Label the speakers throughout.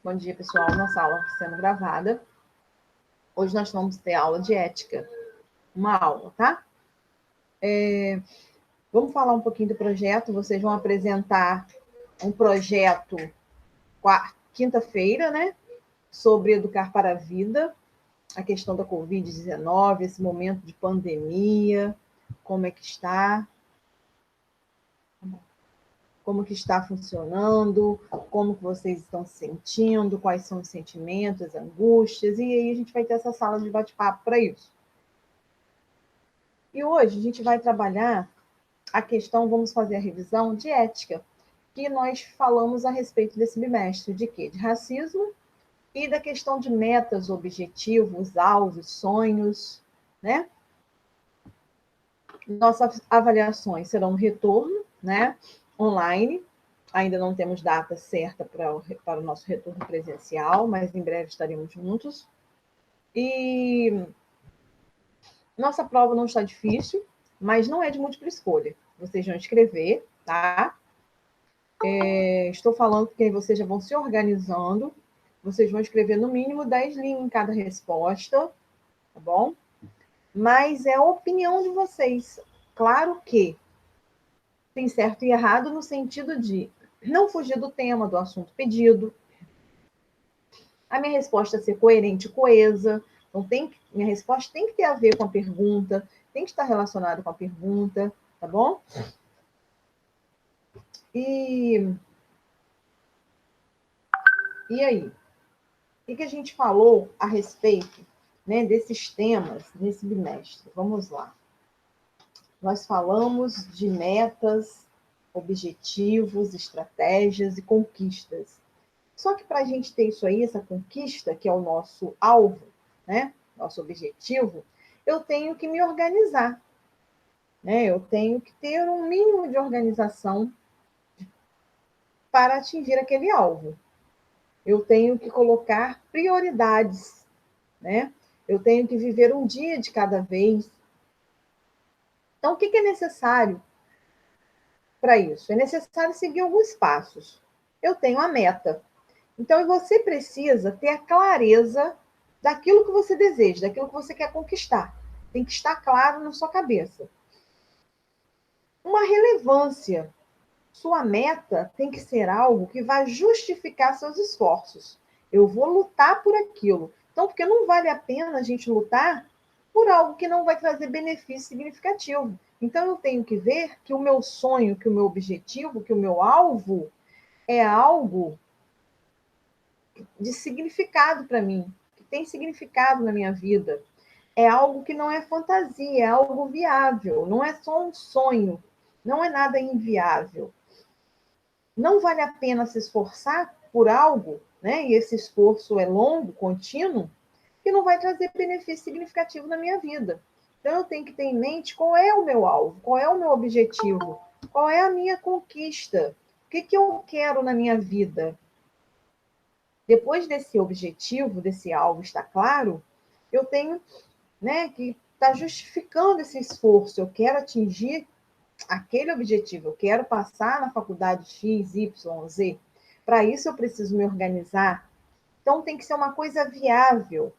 Speaker 1: Bom dia, pessoal. Nossa aula está sendo gravada. Hoje nós vamos ter aula de ética. Uma aula, tá? Vamos falar um pouquinho do projeto. Vocês vão apresentar um projeto quinta-feira, né? Sobre educar para a vida, a questão da Covid-19, esse momento de pandemia, como é que está, como que está funcionando, como que vocês estão se sentindo, quais são os sentimentos, as angústias, e aí a gente vai ter essa sala de bate-papo para isso. E hoje a gente vai trabalhar a questão, vamos fazer a revisão de ética, que nós falamos a respeito desse bimestre, de quê? De racismo e da questão de metas, objetivos, alvos, sonhos, né? Nossas avaliações serão no retorno, né? Online. Ainda não temos data certa para o nosso retorno presencial, mas em breve estaremos juntos. E nossa prova não está difícil, mas não é de múltipla escolha. Vocês vão escrever, tá? Estou falando que vocês já vão se organizando. Vocês vão escrever no mínimo 10 linhas em cada resposta, tá bom? Mas é a opinião de vocês. Claro que tem certo e errado no sentido de não fugir do tema, do assunto pedido. A minha resposta ser coerente e coesa. Então, minha resposta tem que ter a ver com a pergunta, tem que estar relacionada com a pergunta, tá bom? E aí? O que a gente falou a respeito, né, desses temas nesse bimestre? Vamos lá. Nós falamos de metas, objetivos, estratégias e conquistas. Só que para a gente ter isso aí, essa conquista, que é o nosso alvo, né, nosso objetivo, eu tenho que me organizar, né? Eu tenho que ter um mínimo de organização para atingir aquele alvo. Eu tenho que colocar prioridades, né? Eu tenho que viver um dia de cada vez. Então, o que é necessário para isso? É necessário seguir alguns passos. Eu tenho a meta. Então, você precisa ter a clareza daquilo que você deseja, daquilo que você quer conquistar. Tem que estar claro na sua cabeça. Uma relevância. Sua meta tem que ser algo que vai justificar seus esforços. Eu vou lutar por aquilo. Então, porque não vale a pena a gente lutar por algo que não vai trazer benefício significativo. Então, eu tenho que ver que o meu sonho, que o meu objetivo, que o meu alvo é algo de significado para mim, que tem significado na minha vida. É algo que não é fantasia, é algo viável, não é só um sonho, não é nada inviável. Não vale a pena se esforçar por algo, né? E esse esforço é longo, contínuo, que não vai trazer benefício significativo na minha vida. Então, eu tenho que ter em mente qual é o meu alvo, qual é o meu objetivo, qual é a minha conquista, o que eu quero na minha vida. Depois desse objetivo, desse alvo estar claro, eu tenho, né, que estar justificando esse esforço. Eu quero atingir aquele objetivo, eu quero passar na faculdade X, Y, Z. Para isso, eu preciso me organizar. Então, tem que ser uma coisa viável.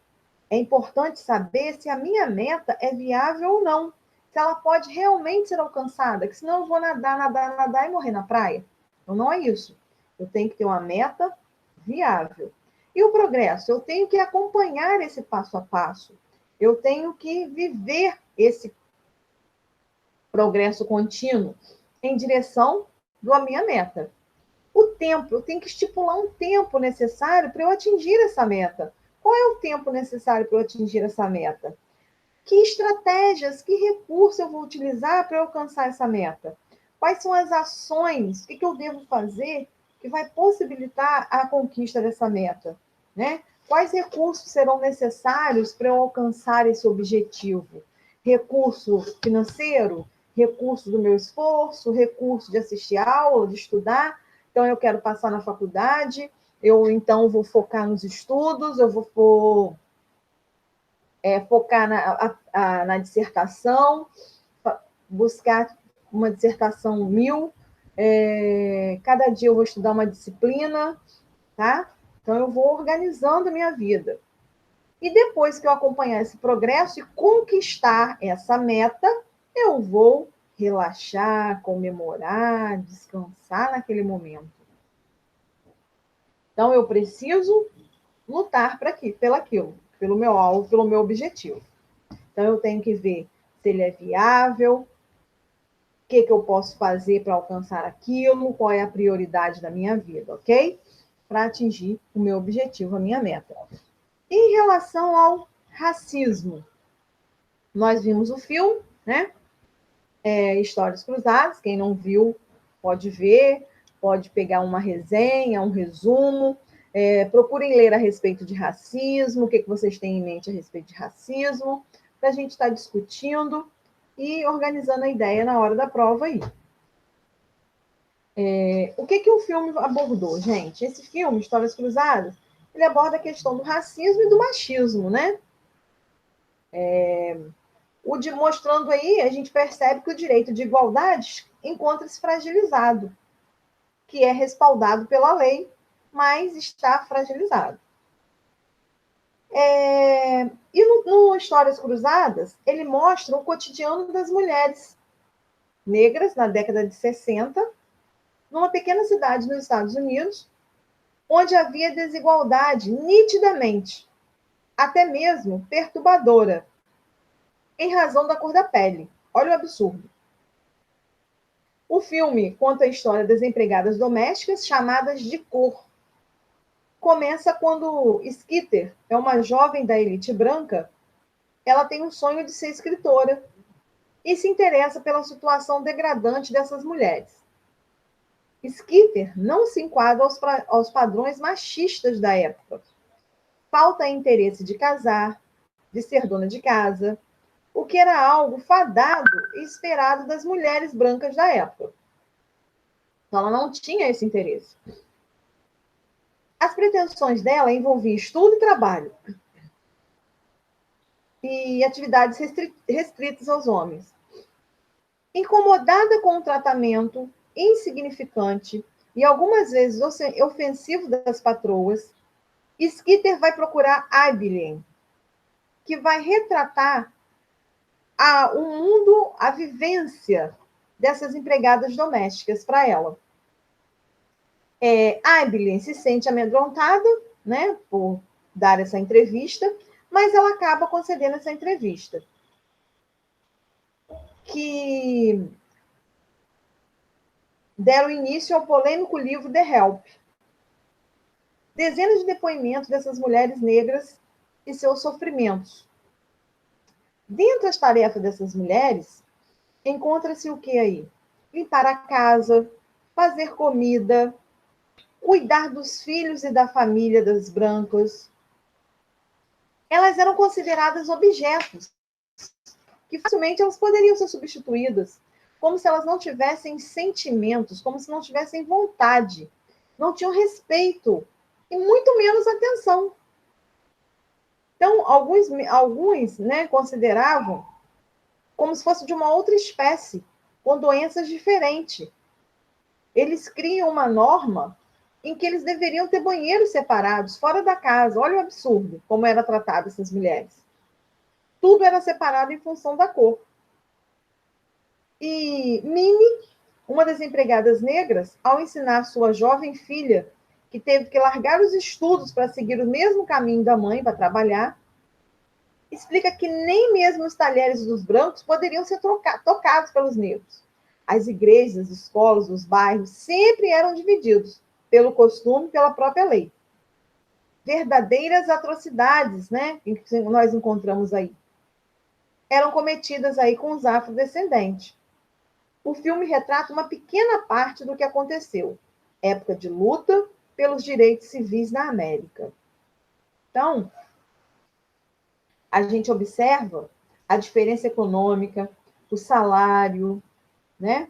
Speaker 1: É importante saber se a minha meta é viável ou não. Se ela pode realmente ser alcançada, que senão eu vou nadar, nadar, nadar e morrer na praia. Então, não é isso. Eu tenho que ter uma meta viável. E o progresso? Eu tenho que acompanhar esse passo a passo. Eu tenho que viver esse progresso contínuo em direção à minha meta. O tempo, eu tenho que estipular um tempo necessário para eu atingir essa meta. Qual é o tempo necessário para eu atingir essa meta? Que estratégias, que recursos eu vou utilizar para eu alcançar essa meta? Quais são as ações? O que eu devo fazer que vai possibilitar a conquista dessa meta? Né? Quais recursos serão necessários para eu alcançar esse objetivo? Recurso financeiro? Recurso do meu esforço? Recurso de assistir aula, de estudar? Então, eu quero passar na faculdade, eu então vou focar nos estudos, eu vou focar na dissertação, buscar uma dissertação 1000, cada dia eu vou estudar uma disciplina, tá? Então, eu vou organizando a minha vida. E depois que eu acompanhar esse progresso e conquistar essa meta, eu vou relaxar, comemorar, descansar naquele momento. Então, eu preciso lutar pelaquilo, pelo meu alvo, pelo meu objetivo. Então, eu tenho que ver se ele é viável, o que eu posso fazer para alcançar aquilo, qual é a prioridade da minha vida, ok? Para atingir o meu objetivo, a minha meta. Em relação ao racismo, nós vimos o filme, né? Histórias Cruzadas. Quem não viu, pode ver, pode pegar uma resenha, um resumo. Procurem ler a respeito de racismo, o que vocês têm em mente a respeito de racismo, para a gente estar discutindo e organizando a ideia na hora da prova aí. O que o filme abordou, gente? Esse filme, Histórias Cruzadas, ele aborda a questão do racismo e do machismo, né? Mostrando aí, a gente percebe que o direito de igualdade encontra-se fragilizado, que é respaldado pela lei, mas está fragilizado. E no Histórias Cruzadas, ele mostra o cotidiano das mulheres negras na década de 60, numa pequena cidade nos Estados Unidos, onde havia desigualdade nitidamente, até mesmo perturbadora, em razão da cor da pele. Olha o absurdo. O filme conta a história das empregadas domésticas chamadas de cor. Começa quando Skeeter é uma jovem da elite branca. Ela tem um sonho de ser escritora e se interessa pela situação degradante dessas mulheres. Skeeter não se enquadra aos padrões machistas da época. Falta interesse de casar, de ser dona de casa, o que era algo fadado e esperado das mulheres brancas da época. Então, ela não tinha esse interesse. As pretensões dela envolviam estudo e trabalho, e atividades restritas aos homens. Incomodada com o tratamento insignificante e algumas vezes ofensivo das patroas, Skeeter vai procurar Abilene, que vai retratar o mundo, a vivência dessas empregadas domésticas para ela. Abilene se sente amedrontada, né, por dar essa entrevista, mas ela acaba concedendo essa entrevista, que deram início ao polêmico livro The Help. Dezenas de depoimentos dessas mulheres negras e seus sofrimentos. Dentre as tarefas dessas mulheres, encontra-se o que aí? Limpar a casa, fazer comida, cuidar dos filhos e da família das brancas. Elas eram consideradas objetos, que facilmente elas poderiam ser substituídas, como se elas não tivessem sentimentos, como se não tivessem vontade, não tinham respeito e muito menos atenção. Então, alguns né, consideravam como se fosse de uma outra espécie, com doenças diferentes. Eles criam uma norma em que eles deveriam ter banheiros separados, fora da casa. Olha o absurdo, como era tratado essas mulheres. Tudo era separado em função da cor. E Minnie, uma das empregadas negras, ao ensinar sua jovem filha, que teve que largar os estudos para seguir o mesmo caminho da mãe para trabalhar, explica que nem mesmo os talheres dos brancos poderiam ser tocados pelos negros. As igrejas, as escolas, os bairros sempre eram divididos pelo costume, pela própria lei. Verdadeiras atrocidades, né, que nós encontramos aí, eram cometidas aí com os afrodescendentes. O filme retrata uma pequena parte do que aconteceu, época de luta pelos direitos civis na América. Então, a gente observa a diferença econômica, o salário, né?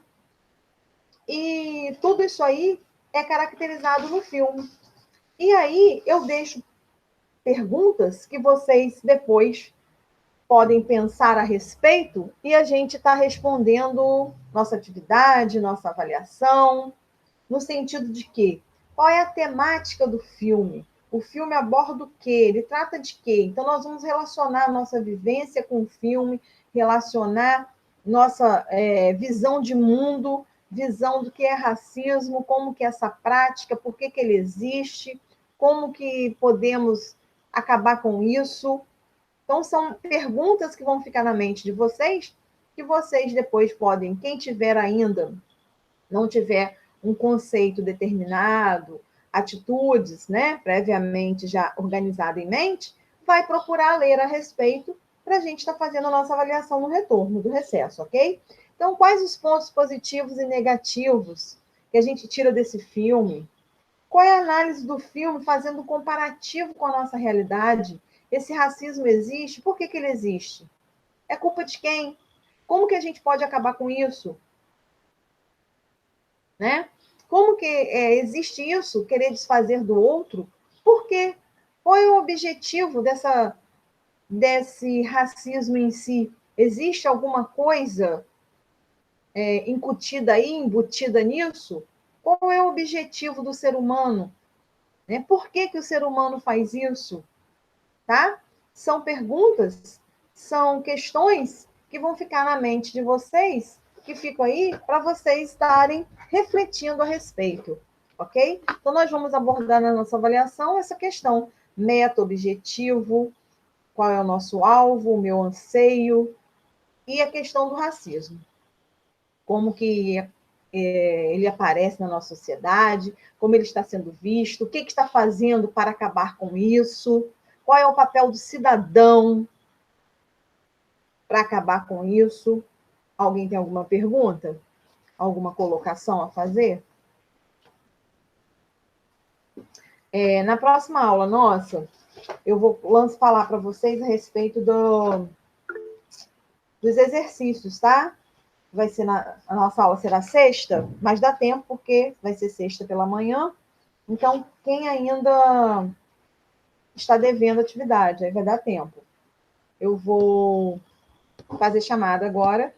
Speaker 1: E tudo isso aí é caracterizado no filme. E aí eu deixo perguntas que vocês depois podem pensar a respeito e a gente está respondendo nossa atividade, nossa avaliação, no sentido de que qual é a temática do filme? O filme aborda o quê? Ele trata de quê? Então, nós vamos relacionar a nossa vivência com o filme, relacionar nossa visão de mundo, visão do que é racismo, como que é essa prática, por que ele existe, como que podemos acabar com isso. Então, são perguntas que vão ficar na mente de vocês, que vocês depois podem, quem tiver ainda, não tiver um conceito determinado, atitudes, né, previamente já organizada em mente, vai procurar ler a respeito para a gente estar fazendo a nossa avaliação no retorno do recesso, ok? Então, quais os pontos positivos e negativos que a gente tira desse filme? Qual é a análise do filme fazendo um comparativo com a nossa realidade? Esse racismo existe? Por que ele existe? É culpa de quem? Como que a gente pode acabar com isso? Né? Como que existe isso, querer desfazer do outro? Por quê? Qual é o objetivo desse racismo em si? Existe alguma coisa incutida aí, embutida nisso? Qual é o objetivo do ser humano? Né? Por que o ser humano faz isso? Tá? São perguntas, são questões que vão ficar na mente de vocês, que ficam aí para vocês estarem refletindo a respeito, ok? Então, nós vamos abordar na nossa avaliação essa questão: meta, objetivo, qual é o nosso alvo, o meu anseio, e a questão do racismo. Como que ele aparece na nossa sociedade, como ele está sendo visto, o que está fazendo para acabar com isso, qual é o papel do cidadão para acabar com isso. Alguém tem alguma pergunta? Alguma colocação a fazer? Na próxima aula nossa, eu vou falar para vocês a respeito dos exercícios, tá? Vai ser a nossa aula será sexta, mas dá tempo porque vai ser sexta pela manhã. Então, quem ainda está devendo atividade, aí vai dar tempo. Eu vou fazer chamada agora